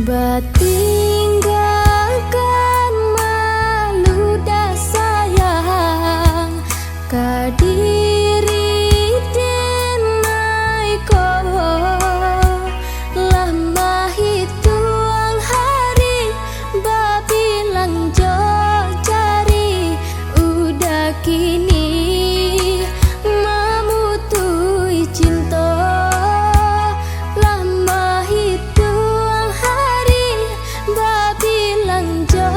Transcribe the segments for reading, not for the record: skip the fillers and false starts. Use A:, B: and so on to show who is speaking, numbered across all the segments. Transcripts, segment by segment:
A: Batinggalkan malu dah sayang kadiri denai ko lama hitung hari babilang jo cari udah kini mamutui cinta lama hitung hari babilang jo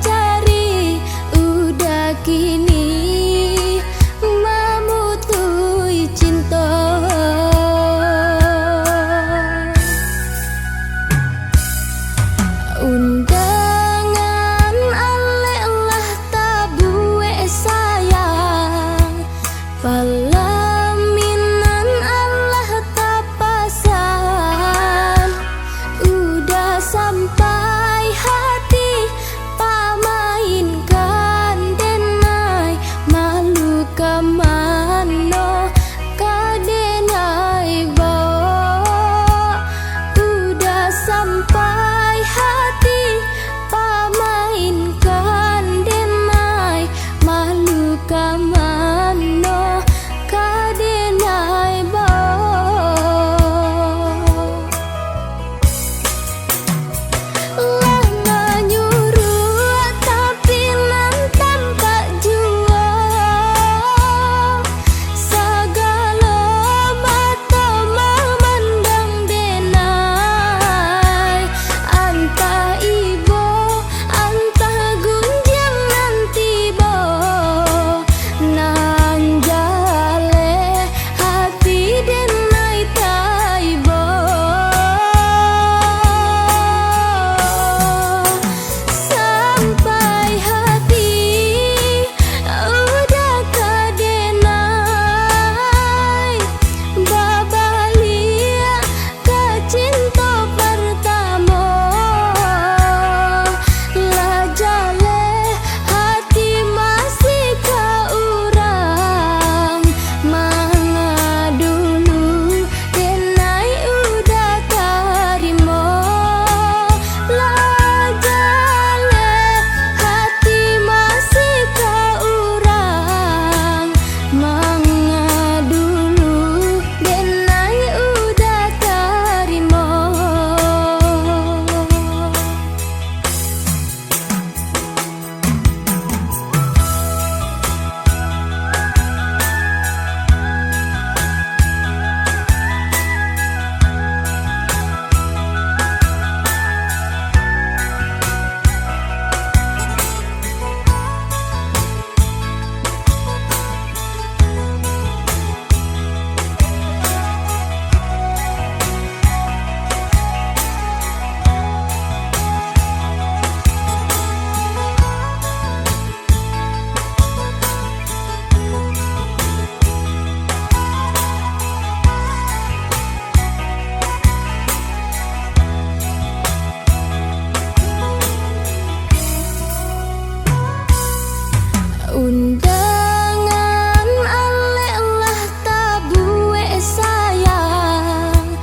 A: cari udah kini mamutui cinta. Undangan alelah tabue sayang palaminan Allah tapasan udah sampai hati pamainkan denai malu kamano kadenai bawa udah sampai hati pamainkan denai malu kamano kadenai bawa lama nyuruh tapi nantang tak jua segala mata memandang denai antah ibo antah gunjang nanti bo nan jale hati denai taibo sampai hati udah kadenai babalia ke cinta pertama lah jale hati masih ke urang manga dulu denai udah tarimo lah jale hati masih ke urang manga dulu denai udah tarimo. Undangan alelah tabue sayang